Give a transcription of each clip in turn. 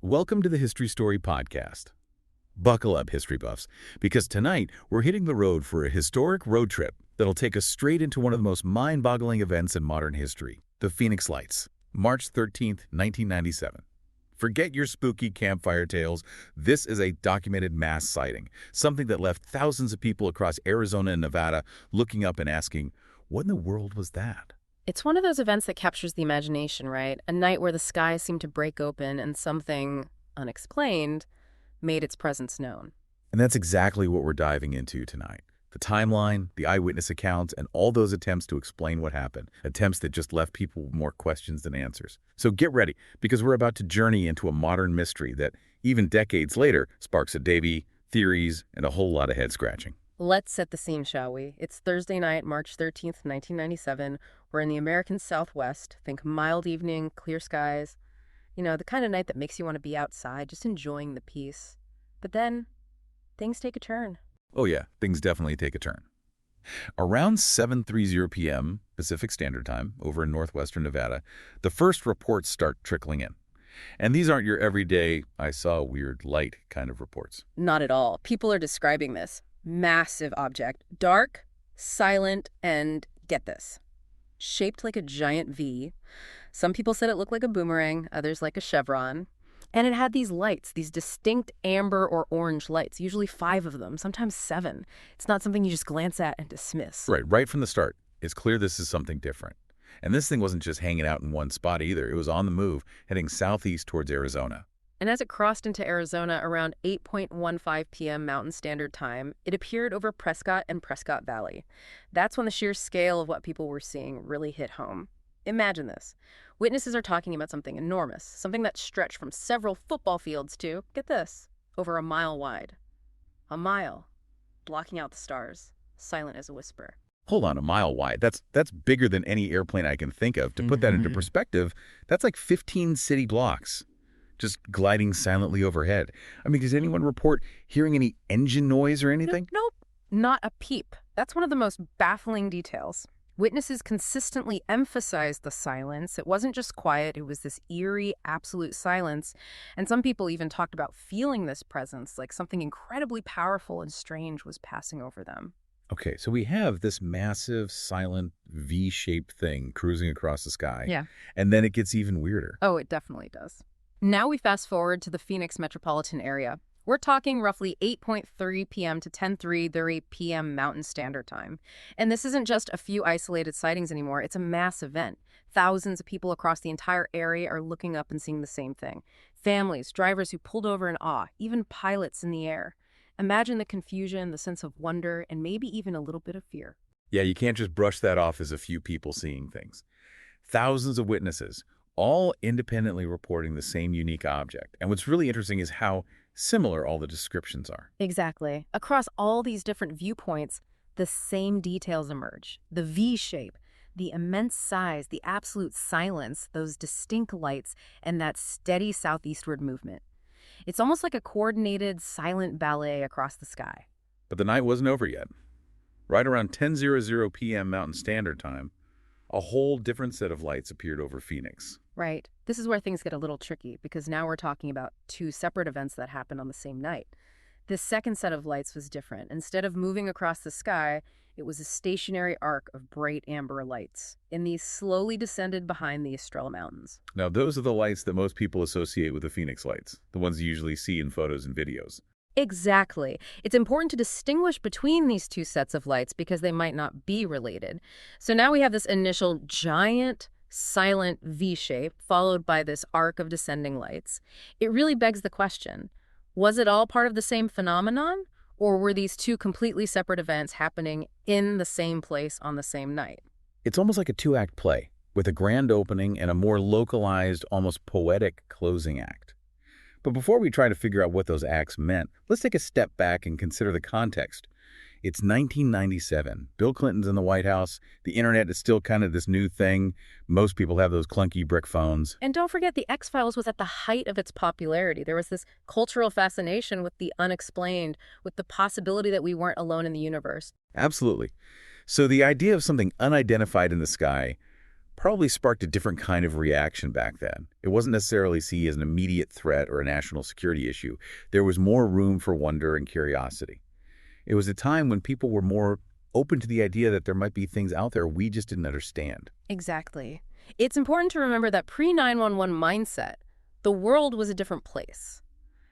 Welcome to the History Story Podcast. Buckle up, history buffs, because tonight we're hitting the road for a historic road trip that'll take us straight into one of the most mind-boggling events in modern history, the Phoenix Lights, March 13th, 1997. Forget your spooky campfire tales. This is a documented mass sighting, something that left thousands of people across Arizona and Nevada looking up and asking, what in the world was that? It's one of those events that captures the imagination, right? A night where the sky seemed to break open and something unexplained made its presence known. And that's exactly what we're diving into tonight. The timeline, the eyewitness accounts, and all those attempts to explain what happened. Attempts that just left people with more questions than answers. So get ready, because we're about to journey into a modern mystery that, even decades later, sparks a debate, theories, and a whole lot of head-scratching. Let's set the scene, shall we? It's Thursday night, March 13th, 1997. We're in the American Southwest. Think mild evening, clear skies. You know, the kind of night that makes you want to be outside, just enjoying the peace. But then, things take a turn. Oh yeah, things definitely take a turn. Around 7:30 p.m. Pacific Standard Time, over in northwestern Nevada, the first reports start trickling in. And these aren't your everyday, I saw a weird light kind of reports. Not at all. People are describing this massive object, dark, silent, and get this, shaped like a giant V. Some people said it looked like a boomerang, others like a chevron. And it had these lights, these distinct amber or orange lights, usually 5 of them, sometimes 7. It's not something you just glance at and dismiss. Right from the start, it's clear this is something different. And this thing wasn't just hanging out in one spot either. It was on the move, heading southeast towards Arizona. And as it crossed into Arizona around 8:15 p.m. Mountain Standard Time, it appeared over Prescott and Prescott Valley. That's when the sheer scale of what people were seeing really hit home. Imagine this. Witnesses are talking about something enormous, something that stretched from several football fields to, get this, over a mile wide. A mile, blocking out the stars, silent as a whisper. Hold on, a mile wide. That's bigger than any airplane I can think of. To put that into perspective, that's like 15 city blocks, just gliding silently overhead. I mean, does anyone report hearing any engine noise or anything? Nope, not a peep. That's one of the most baffling details. Witnesses consistently emphasized the silence. It wasn't just quiet, it was this eerie, absolute silence. And some people even talked about feeling this presence, like something incredibly powerful and strange was passing over them. Okay, so we have this massive, silent, V-shaped thing cruising across the sky. Yeah. And then it gets even weirder. Oh, it definitely does. Now we fast forward to the Phoenix metropolitan area. We're talking roughly 8:30 p.m. to 10:30 p.m. Mountain Standard Time. And this isn't just a few isolated sightings anymore. It's a mass event. Thousands of people across the entire area are looking up and seeing the same thing. Families, drivers who pulled over in awe, even pilots in the air. Imagine the confusion, the sense of wonder, and maybe even a little bit of fear. Yeah, you can't just brush that off as a few people seeing things. Thousands of witnesses, all independently reporting the same unique object. And what's really interesting is how similar all the descriptions are. Exactly. Across all these different viewpoints, the same details emerge. The V shape, the immense size, the absolute silence, those distinct lights, and that steady southeastward movement. It's almost like a coordinated, silent ballet across the sky. But the night wasn't over yet. Right around 10:00 p.m. Mountain Standard Time, a whole different set of lights appeared over Phoenix. Right. This is where things get a little tricky, because now we're talking about 2 separate events that happened on the same night. This second set of lights was different. Instead of moving across the sky, it was a stationary arc of bright amber lights, and these slowly descended behind the Estrella Mountains. Now, those are the lights that most people associate with the Phoenix Lights, the ones you usually see in photos and videos. Exactly. It's important to distinguish between these 2 sets of lights because they might not be related. So now we have this initial giant, silent V shape followed by this arc of descending lights. It really begs the question, was it all part of the same phenomenon, or were these 2 completely separate events happening in the same place on the same night? It's almost like a 2-act play, with a grand opening and a more localized, almost poetic closing act. But before we try to figure out what those acts meant, let's take a step back and consider the context. It's 1997. Bill Clinton's in the White House. The internet is still kind of this new thing. Most people have those clunky brick phones. And don't forget, the X-Files was at the height of its popularity. There was this cultural fascination with the unexplained, with the possibility that we weren't alone in the universe. Absolutely. So the idea of something unidentified in the sky probably sparked a different kind of reaction back then. It wasn't necessarily seen as an immediate threat or a national security issue. There was more room for wonder and curiosity. It was a time when people were more open to the idea that there might be things out there we just didn't understand. Exactly. It's important to remember that pre-911 mindset, the world was a different place.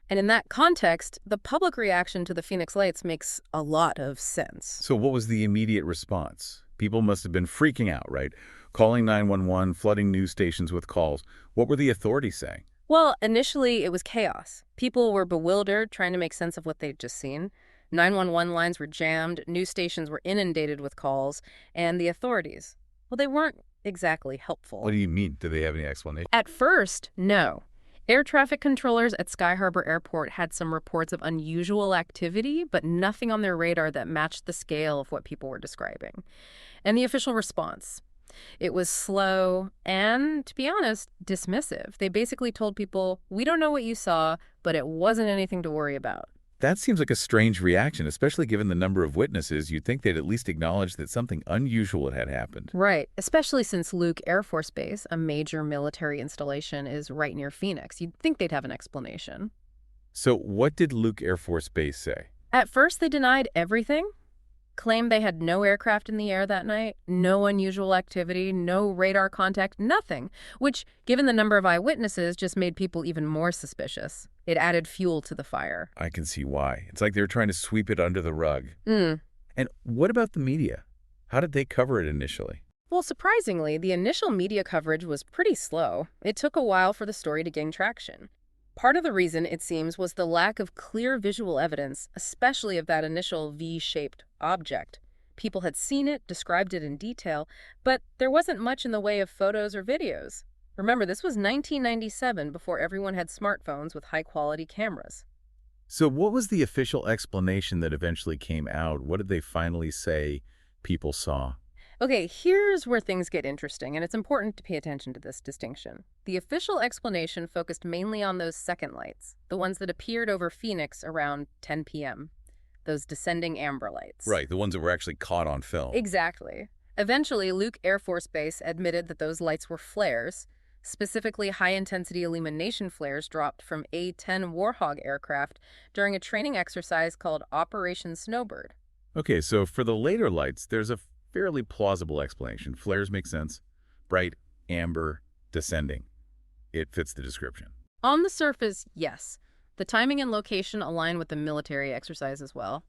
And in that context, the public reaction to the Phoenix Lights makes a lot of sense. So what was the immediate response? People must have been freaking out, right? Calling 911, flooding news stations with calls. What were the authorities saying? Well, initially it was chaos. People were bewildered, trying to make sense of what they'd just seen. 911 lines were jammed, news stations were inundated with calls, and the authorities, well, they weren't exactly helpful. What do you mean? Do they have any explanation? At first, no. Air traffic controllers at Sky Harbor Airport had some reports of unusual activity, but nothing on their radar that matched the scale of what people were describing. And the official response, it was slow and, to be honest, dismissive. They basically told people, we don't know what you saw, but it wasn't anything to worry about. That seems like a strange reaction, especially given the number of witnesses. You'd think they'd at least acknowledge that something unusual had happened. Right, especially since Luke Air Force Base, a major military installation, is right near Phoenix. You'd think they'd have an explanation. So what did Luke Air Force Base say? At first, they denied everything, claimed they had no aircraft in the air that night, no unusual activity, no radar contact, nothing, which, given the number of eyewitnesses, just made people even more suspicious. It added fuel to the fire. I can see why. It's like they were trying to sweep it under the rug. Mm. And what about the media? How did they cover it initially? Well, surprisingly, the initial media coverage was pretty slow. It took a while for the story to gain traction. Part of the reason, it seems, was the lack of clear visual evidence, especially of that initial V-shaped object. People had seen it, described it in detail, but there wasn't much in the way of photos or videos. Remember, this was 1997, before everyone had smartphones with high-quality cameras. So what was the official explanation that eventually came out? What did they finally say people saw? Okay, here's where things get interesting, and it's important to pay attention to this distinction. The official explanation focused mainly on those second lights, the ones that appeared over Phoenix around 10 p.m., those descending amber lights. Right, the ones that were actually caught on film. Exactly. Eventually, Luke Air Force Base admitted that those lights were flares, specifically high-intensity illumination flares dropped from A-10 Warhog aircraft during a training exercise called Operation Snowbird. Okay, so for the later lights, there's a fairly plausible explanation. Flares make sense. Bright, amber, descending. It fits the description. On the surface, yes. The timing and location align with the military exercise as well.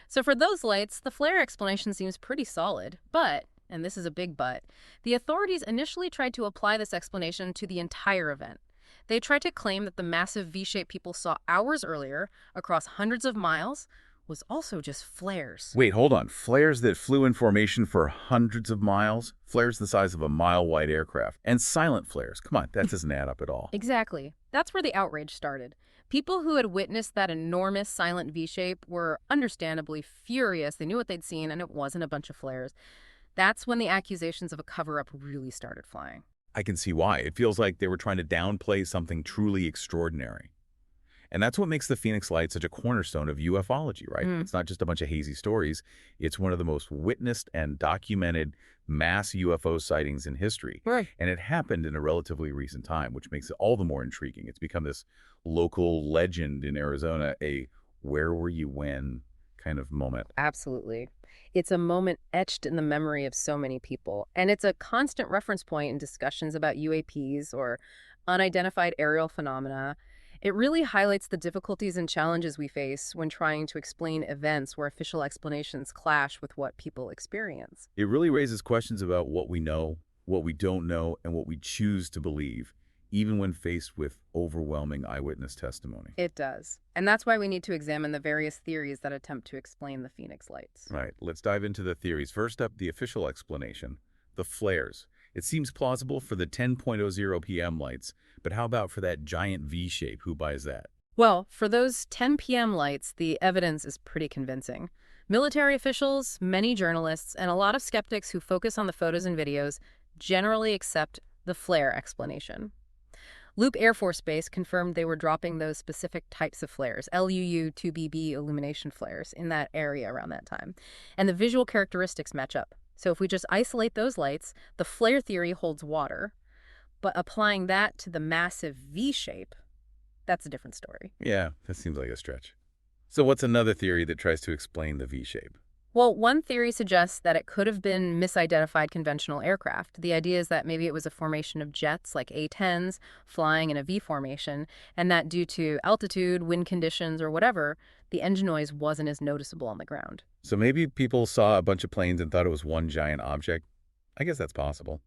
So for those lights, the flare explanation seems pretty solid. But, and this is a big but, the authorities initially tried to apply this explanation to the entire event. They tried to claim that the massive V-shape people saw hours earlier, across hundreds of miles, was also just flares. Wait, hold on. Flares that flew in formation for hundreds of miles? Flares the size of a mile-wide aircraft. And silent flares. Come on, that doesn't add up at all. Exactly. That's where the outrage started. People who had witnessed that enormous silent V-shape were understandably furious. They knew what they'd seen, and it wasn't a bunch of flares. That's when the accusations of a cover-up really started flying. I can see why. It feels like they were trying to downplay something truly extraordinary. And that's what makes the Phoenix Lights such a cornerstone of ufology, right? It's not just a bunch of hazy stories. It's one of the most witnessed and documented mass UFO sightings in history. Right. And it happened in a relatively recent time, which makes it all the more intriguing. It's become this local legend in Arizona, a where were you when kind of moment. Absolutely. It's a moment etched in the memory of so many people. And it's a constant reference point in discussions about UAPs or unidentified aerial phenomena. It really highlights the difficulties and challenges we face when trying to explain events where official explanations clash with what people experience. It really raises questions about what we know, what we don't know, and what we choose to believe, even when faced with overwhelming eyewitness testimony. It does. And that's why we need to examine the various theories that attempt to explain the Phoenix Lights. Right. Let's dive into the theories. First up, the official explanation, the flares. It seems plausible for the 10:00 p.m. lights, but how about for that giant V shape? Who buys that? Well, for those 10 p.m. lights, the evidence is pretty convincing. Military officials, many journalists, and a lot of skeptics who focus on the photos and videos generally accept the flare explanation. Luke Air Force Base confirmed they were dropping those specific types of flares, LUU-2BB illumination flares, in that area around that time. And the visual characteristics match up. So if we just isolate those lights, the flare theory holds water. But applying that to the massive V shape, that's a different story. Yeah, that seems like a stretch. So what's another theory that tries to explain the V shape? Well, one theory suggests that it could have been misidentified conventional aircraft. The idea is that maybe it was a formation of jets like A-10s flying in a V formation, and that due to altitude, wind conditions, or whatever, the engine noise wasn't as noticeable on the ground. So maybe people saw a bunch of planes and thought it was one giant object. I guess that's possible.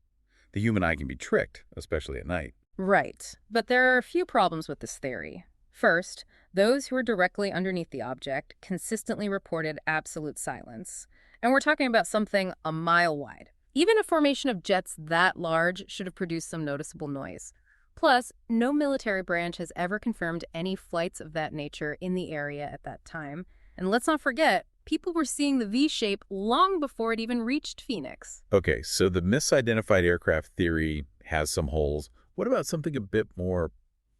The human eye can be tricked, especially at night. Right. But there are a few problems with this theory. First, those who were directly underneath the object consistently reported absolute silence. And we're talking about something a mile wide. Even a formation of jets that large should have produced some noticeable noise. Plus, no military branch has ever confirmed any flights of that nature in the area at that time. And let's not forget, people were seeing the V shape long before it even reached Phoenix. Okay, so the misidentified aircraft theory has some holes. What about something a bit more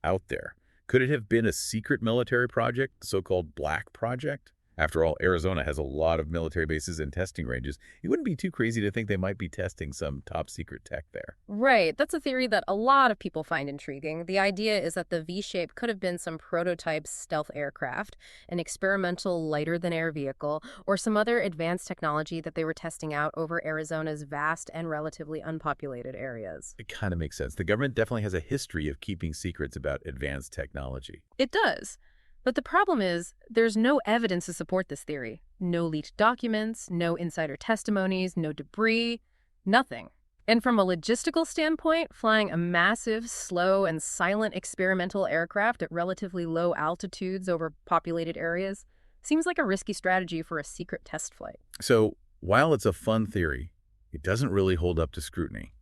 out there? Could it have been a secret military project, the so-called Black Project? After all, Arizona has a lot of military bases and testing ranges. It wouldn't be too crazy to think they might be testing some top-secret tech there. Right. That's a theory that a lot of people find intriguing. The idea is that the V-shape could have been some prototype stealth aircraft, an experimental lighter-than-air vehicle, or some other advanced technology that they were testing out over Arizona's vast and relatively unpopulated areas. It kind of makes sense. The government definitely has a history of keeping secrets about advanced technology. It does. But the problem is, there's no evidence to support this theory. No leaked documents, no insider testimonies, no debris, nothing. And from a logistical standpoint, flying a massive, slow, and silent experimental aircraft at relatively low altitudes over populated areas seems like a risky strategy for a secret test flight. So, while it's a fun theory, it doesn't really hold up to scrutiny.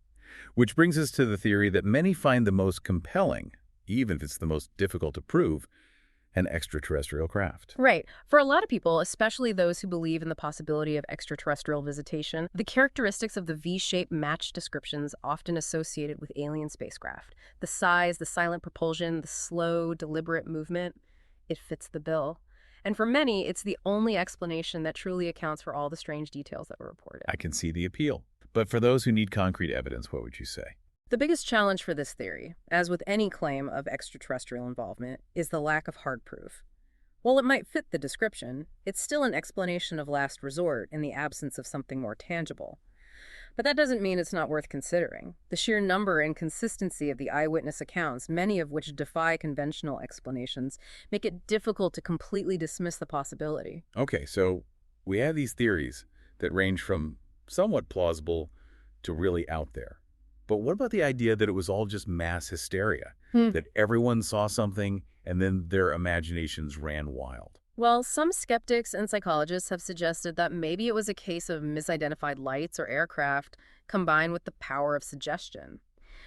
Which brings us to the theory that many find the most compelling, even if it's the most difficult to prove, an extraterrestrial craft. Right. For a lot of people, especially those who believe in the possibility of extraterrestrial visitation, the characteristics of the V-shape match descriptions often associated with alien spacecraft. The size, the silent propulsion, the slow, deliberate movement, it fits the bill. And for many, it's the only explanation that truly accounts for all the strange details that were reported. I can see the appeal. But for those who need concrete evidence, what would you say? The biggest challenge for this theory, as with any claim of extraterrestrial involvement, is the lack of hard proof. While it might fit the description, it's still an explanation of last resort in the absence of something more tangible. But that doesn't mean it's not worth considering. The sheer number and consistency of the eyewitness accounts, many of which defy conventional explanations, make it difficult to completely dismiss the possibility. Okay, so we have these theories that range from somewhat plausible to really out there. But what about the idea that it was all just mass hysteria, that everyone saw something and then their imaginations ran wild? Well, some skeptics and psychologists have suggested that maybe it was a case of misidentified lights or aircraft combined with the power of suggestion.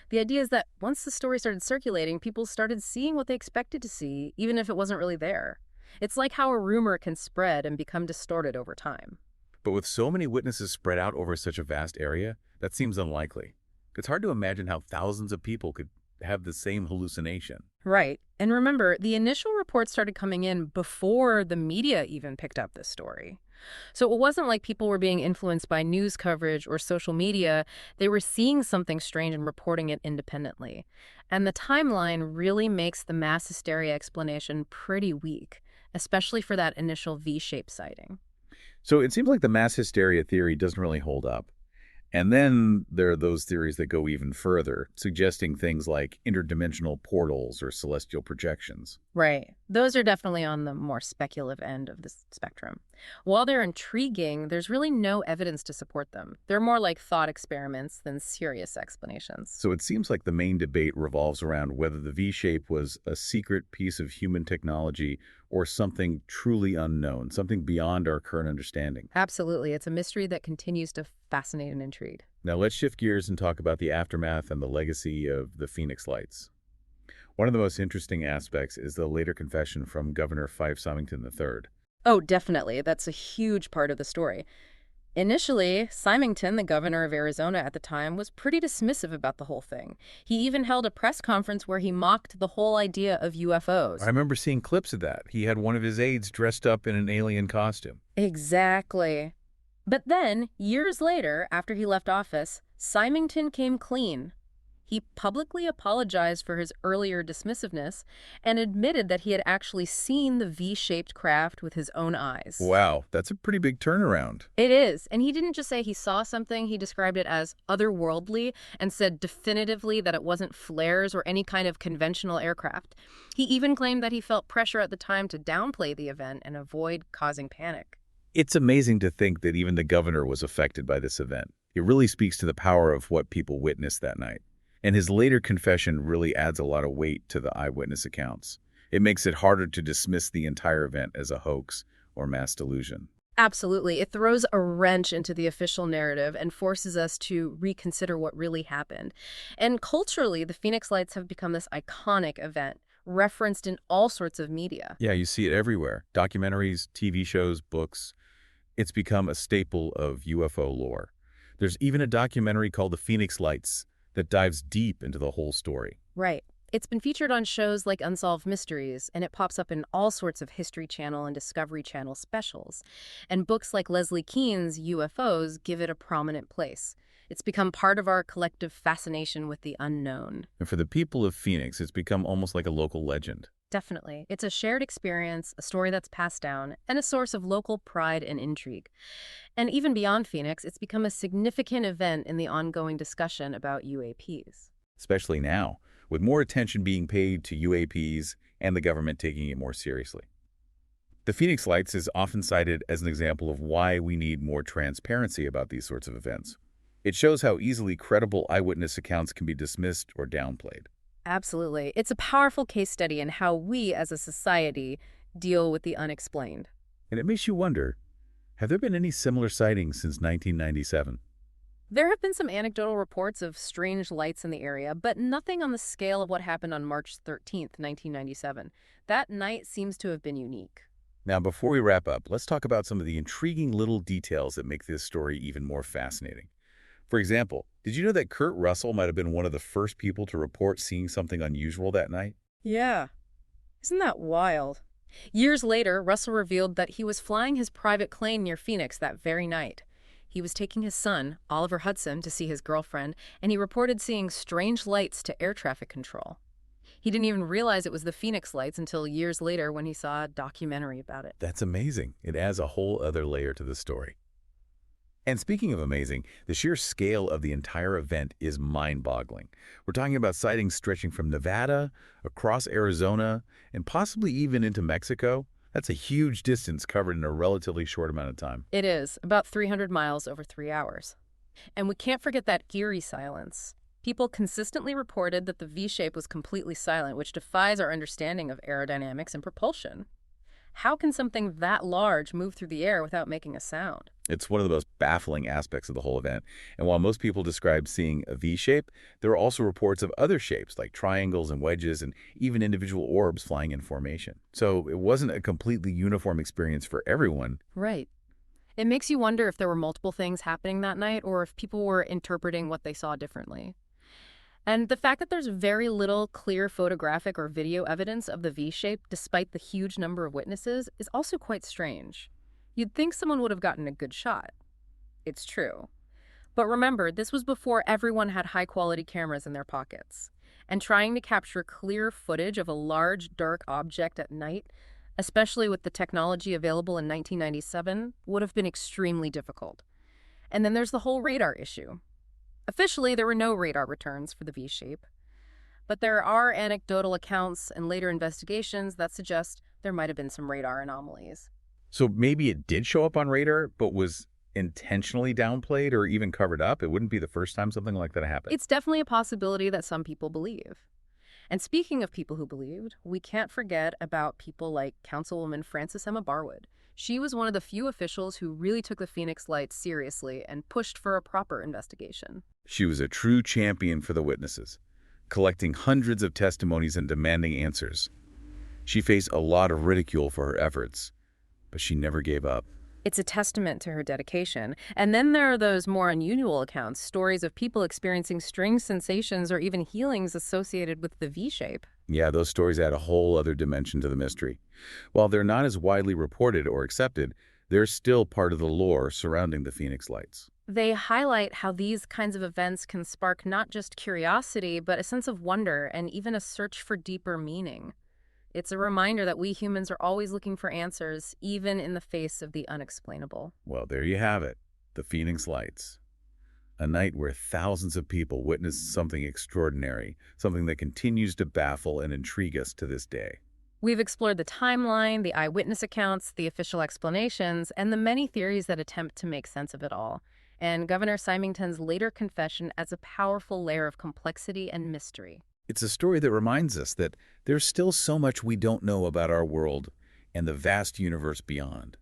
The idea is that once the story started circulating, people started seeing what they expected to see, even if it wasn't really there. It's like how a rumor can spread and become distorted over time. But with so many witnesses spread out over such a vast area, that seems unlikely. It's hard to imagine how thousands of people could have the same hallucination. Right. And remember, the initial reports started coming in before the media even picked up this story. So it wasn't like people were being influenced by news coverage or social media. They were seeing something strange and reporting it independently. And the timeline really makes the mass hysteria explanation pretty weak, especially for that initial V-shaped sighting. So it seems like the mass hysteria theory doesn't really hold up. And then there are those theories that go even further, suggesting things like interdimensional portals or celestial projections. Right. Those are definitely on the more speculative end of the spectrum. While they're intriguing, there's really no evidence to support them. They're more like thought experiments than serious explanations. So it seems like the main debate revolves around whether the V-shape was a secret piece of human technology or something truly unknown, something beyond our current understanding. Absolutely. It's a mystery that continues to fascinate and intrigue. Now let's shift gears and talk about the aftermath and the legacy of the Phoenix Lights. One of the most interesting aspects is the later confession from Governor Fife Symington III. Oh, definitely. That's a huge part of the story. Initially, Symington, the governor of Arizona at the time, was pretty dismissive about the whole thing. He even held a press conference where he mocked the whole idea of UFOs. I remember seeing clips of that. He had one of his aides dressed up in an alien costume. Exactly. But then, years later, after he left office, Symington came clean. He publicly apologized for his earlier dismissiveness and admitted that he had actually seen the V-shaped craft with his own eyes. Wow, that's a pretty big turnaround. It is, and he didn't just say he saw something, he described it as otherworldly and said definitively that it wasn't flares or any kind of conventional aircraft. He even claimed that he felt pressure at the time to downplay the event and avoid causing panic. It's amazing to think that even the governor was affected by this event. It really speaks to the power of what people witnessed that night. And his later confession really adds a lot of weight to the eyewitness accounts. It makes it harder to dismiss the entire event as a hoax or mass delusion. Absolutely. It throws a wrench into the official narrative and forces us to reconsider what really happened. And culturally, the Phoenix Lights have become this iconic event, referenced in all sorts of media. Yeah, you see it everywhere. Documentaries, TV shows, books. It's become a staple of UFO lore. There's even a documentary called The Phoenix Lights that dives deep into the whole story. Right. It's been featured on shows like Unsolved Mysteries, and it pops up in all sorts of History Channel and Discovery Channel specials. And books like Leslie Kean's UFOs give it a prominent place. It's become part of our collective fascination with the unknown. And for the people of Phoenix, it's become almost like a local legend. Definitely. It's a shared experience, a story that's passed down, and a source of local pride and intrigue. And even beyond Phoenix, it's become a significant event in the ongoing discussion about UAPs. Especially now, with more attention being paid to UAPs and the government taking it more seriously. The Phoenix Lights is often cited as an example of why we need more transparency about these sorts of events. It shows how easily credible eyewitness accounts can be dismissed or downplayed. Absolutely. It's a powerful case study in how we, as a society, deal with the unexplained. And it makes you wonder, have there been any similar sightings since 1997? There have been some anecdotal reports of strange lights in the area, but nothing on the scale of what happened on March 13th, 1997. That night seems to have been unique. Now, before we wrap up, let's talk about some of the intriguing little details that make this story even more fascinating. For example, did you know that Kurt Russell might have been one of the first people to report seeing something unusual that night? Yeah. Isn't that wild? Years later, Russell revealed that he was flying his private plane near Phoenix that very night. He was taking his son, Oliver Hudson, to see his girlfriend, and he reported seeing strange lights to air traffic control. He didn't even realize it was the Phoenix Lights until years later when he saw a documentary about it. That's amazing. It adds a whole other layer to the story. And speaking of amazing, the sheer scale of the entire event is mind-boggling. We're talking about sightings stretching from Nevada, across Arizona, and possibly even into Mexico. That's a huge distance covered in a relatively short amount of time. It is, about 300 miles over 3 hours. And we can't forget that eerie silence. People consistently reported that the V-shape was completely silent, which defies our understanding of aerodynamics and propulsion. How can something that large move through the air without making a sound? It's one of the most baffling aspects of the whole event. And while most people describe seeing a V-shape, there are also reports of other shapes like triangles and wedges and even individual orbs flying in formation. So it wasn't a completely uniform experience for everyone. Right. It makes you wonder if there were multiple things happening that night or if people were interpreting what they saw differently. And the fact that there's very little clear photographic or video evidence of the V-shape despite the huge number of witnesses is also quite strange. You'd think someone would have gotten a good shot. It's true. But remember, this was before everyone had high-quality cameras in their pockets. And trying to capture clear footage of a large, dark object at night, especially with the technology available in 1997, would have been extremely difficult. And then there's the whole radar issue. Officially, there were no radar returns for the V-shape, but there are anecdotal accounts and later investigations that suggest there might have been some radar anomalies. So maybe it did show up on radar, but was intentionally downplayed or even covered up? It wouldn't be the first time something like that happened. It's definitely a possibility that some people believe. And speaking of people who believed, we can't forget about people like Councilwoman Frances Emma Barwood. She was one of the few officials who really took the Phoenix Lights seriously and pushed for a proper investigation. She was a true champion for the witnesses, collecting hundreds of testimonies and demanding answers. She faced a lot of ridicule for her efforts, but she never gave up. It's a testament to her dedication. And then there are those more unusual accounts, stories of people experiencing strange sensations or even healings associated with the V-shape. Yeah, those stories add a whole other dimension to the mystery. While they're not as widely reported or accepted, they're still part of the lore surrounding the Phoenix Lights. They highlight how these kinds of events can spark not just curiosity, but a sense of wonder and even a search for deeper meaning. It's a reminder that we humans are always looking for answers, even in the face of the unexplainable. Well, there you have it, the Phoenix Lights. A night where thousands of people witnessed something extraordinary, something that continues to baffle and intrigue us to this day. We've explored the timeline, the eyewitness accounts, the official explanations, and the many theories that attempt to make sense of it all. And Governor Symington's later confession adds a powerful layer of complexity and mystery. It's a story that reminds us that there's still so much we don't know about our world and the vast universe beyond.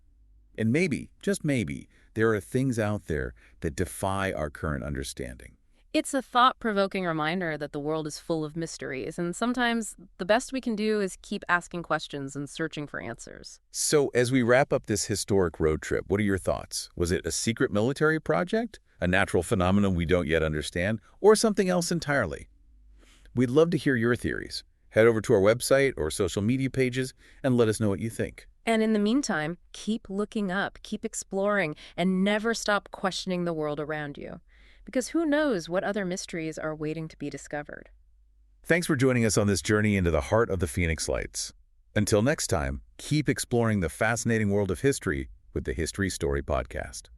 And maybe, just maybe, there are things out there that defy our current understanding. It's a thought-provoking reminder that the world is full of mysteries, and sometimes the best we can do is keep asking questions and searching for answers. So, as we wrap up this historic road trip, what are your thoughts? Was it a secret military project, a natural phenomenon we don't yet understand, or something else entirely? We'd love to hear your theories. Head over to our website or social media pages and let us know what you think. And in the meantime, keep looking up, keep exploring, and never stop questioning the world around you. Because who knows what other mysteries are waiting to be discovered. Thanks for joining us on this journey into the heart of the Phoenix Lights. Until next time, keep exploring the fascinating world of history with the History Story Podcast.